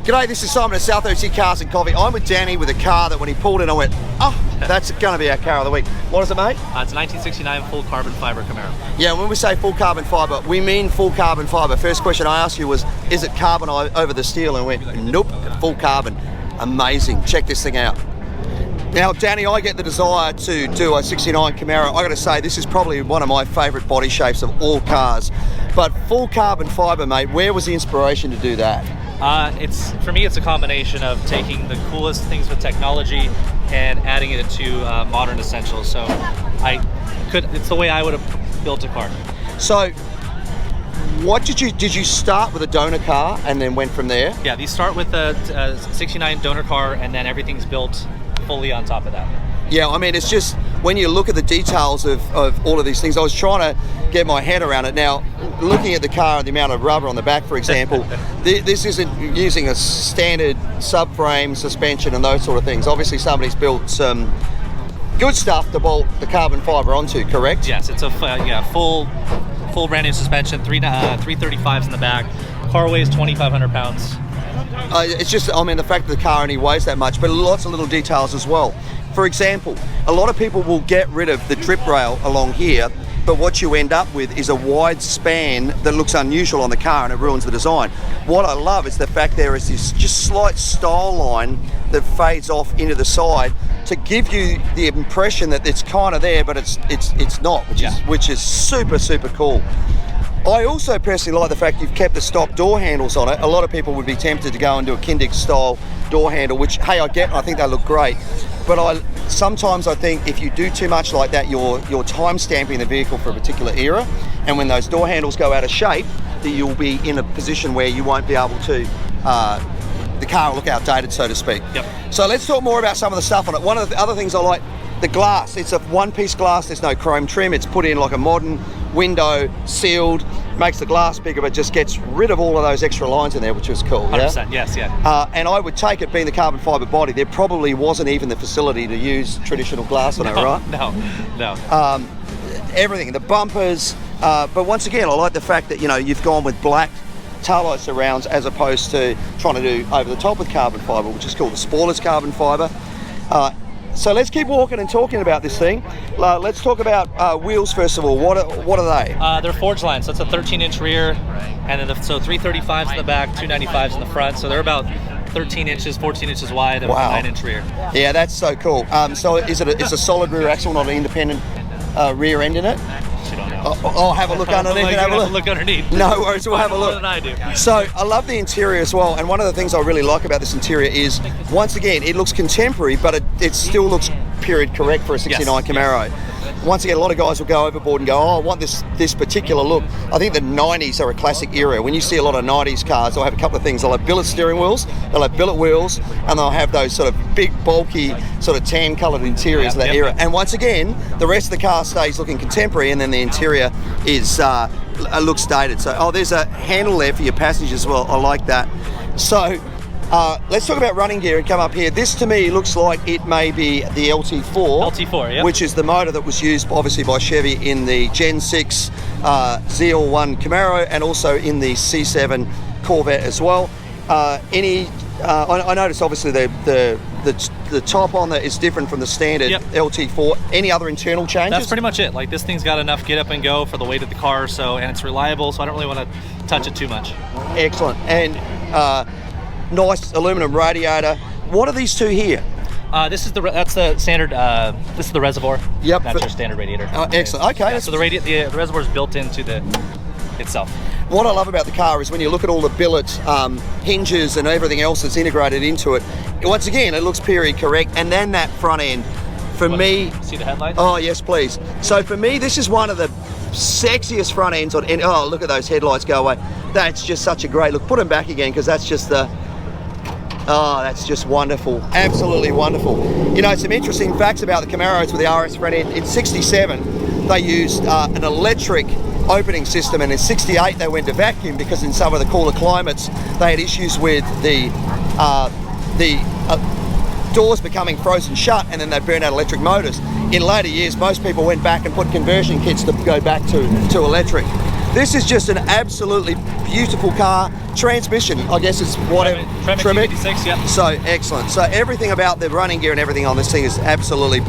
G'day, this is Simon at South OC Cars and Coffee. I'm with Danny with a car that when he pulled in I went, oh, that's going to be our car of the week. What is it, mate? It's a 1969 full carbon fiber Camaro. Yeah, when we say full carbon fiber, we mean full carbon fiber. First question I asked you was, is it carbon over the steel? And we went, nope, full carbon. Amazing, check this thing out. Now, Danny, I get the desire to do a 69 Camaro. I got to say, this is probably one of my favourite body shapes of all cars. But full carbon fiber, mate, where was the inspiration to do that? For me, it's a combination of taking the coolest things with technology and adding it to modern essentials. So it's the way I would have built a car. So, what did you start with a donor car and then went from there? Yeah, these start with a 69 donor car and then everything's built fully on top of that. Yeah, I mean, it's just, when you look at the details of all of these things, I was trying to get my head around it. Now, looking at the car and the amount of rubber on the back, for example, this isn't using a standard subframe, suspension and those sort of things. Obviously, somebody's built some good stuff to bolt the carbon fiber onto, correct? Yes, it's a full brand new suspension, 335s in the back. Car weighs 2,500 pounds. It's just, I mean, the fact that the car only weighs that much, but lots of little details as well. For example, a lot of people will get rid of the drip rail along here, but what you end up with is a wide span that looks unusual on the car and it ruins the design. What I love is the fact there is this just slight style line that fades off into the side to give you the impression that it's kind of there, but it's not, which is super, super cool. I also personally like the fact you've kept the stock door handles on it. A lot of people would be tempted to go and do a Kindig style door handle, which, hey, I get, I think they look great. But sometimes I think if you do too much like that, you're time stamping the vehicle for a particular era. And when those door handles go out of shape, that you'll be in a position where you won't be able to, the car will look outdated, so to speak. Yep. So let's talk more about some of the stuff on it. One of the other things I like, the glass. It's a one-piece glass, there's no chrome trim. It's put in like a modern window, sealed, makes the glass bigger, but just gets rid of all of those extra lines in there, which is cool. 100%, yeah? yes, yeah. And I would take it, being the carbon fiber body, there probably wasn't even the facility to use traditional glass on it, right? No. Everything, the bumpers, but once again, I like the fact that, you've gone with black taillight surrounds as opposed to trying to do over the top with carbon fiber, which is called the spoiler's carbon fiber. So let's keep walking and talking about this thing. Let's talk about wheels first of all. What are they? They're forged line, so it's a 13-inch rear, and then so 335s in the back, 295s in the front. So they're about 13 inches, 14 inches wide, and wow. a 9-inch rear. Yeah, that's so cool. So it's a solid rear axle, not an independent rear end in it? I'll have a look underneath. Have a look underneath. No worries, we'll have a look. More than I do. So I love the interior as well, and one of the things I really like about this interior is, once again, it looks contemporary, but it still looks period correct for a 69 Camaro. Once again, a lot of guys will go overboard and go, oh, I want this particular look. I think the 90s are a classic era. When you see a lot of 90s cars, they'll have a couple of things. They'll have billet steering wheels, they'll have billet wheels, and they'll have those sort of big, bulky, sort of tan-coloured interiors of that era. And once again, the rest of the car stays looking contemporary, and then the interior is looks dated. So, there's a handle there for your passengers as well. I like that. So, let's talk about running gear and come up here. This to me looks like it may be the LT4. LT4, yeah. Which is the motor that was used obviously by Chevy in the Gen 6 ZL1 Camaro and also in the C7 Corvette as well. I noticed obviously the top on that is different from the standard LT4. Any other internal changes? That's pretty much it. Like, this thing's got enough get up and go for the weight of the car, and it's reliable, so I don't really want to touch it too much. Excellent. And nice aluminum radiator. What are these two here? That's the standard. This is the reservoir. Yep. That's your standard radiator. Excellent. Okay. Yeah, so the reservoir is built into itself. What I love about the car is when you look at all the billet hinges and everything else that's integrated into it. Once again, it looks period correct, and then that front end. For me, see the headlights? Oh yes, please. So for me, this is one of the sexiest front ends on. Oh, look at those headlights go away. That's just such a great look. Put them back again, because that's just the. Oh, that's just wonderful. Absolutely wonderful. Some interesting facts about the Camaros with the RS front end. In '67, they used an electric opening system, and in '68 they went to vacuum because in some of the cooler climates they had issues with the doors becoming frozen shut, and then they burn out electric motors. In later years, most people went back and put conversion kits to go back to electric. This is just an absolutely beautiful car. Transmission, I guess, is whatever. Tremec 56, yep. So excellent. So everything about the running gear and everything on this thing is absolutely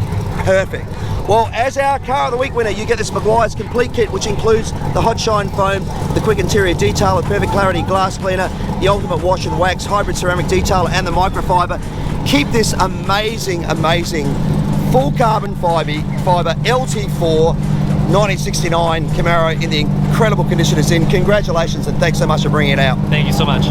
perfect. Well, as our car of the week winner, you get this Meguiar's complete kit, which includes the hot shine foam, the quick interior detail, the perfect clarity glass cleaner, the ultimate wash and wax, hybrid ceramic detail, and the microfiber. Keep this amazing, amazing full carbon fiber LT4 1969 Camaro in the incredible condition it's in. Congratulations, and thanks so much for bringing it out. Thank you so much.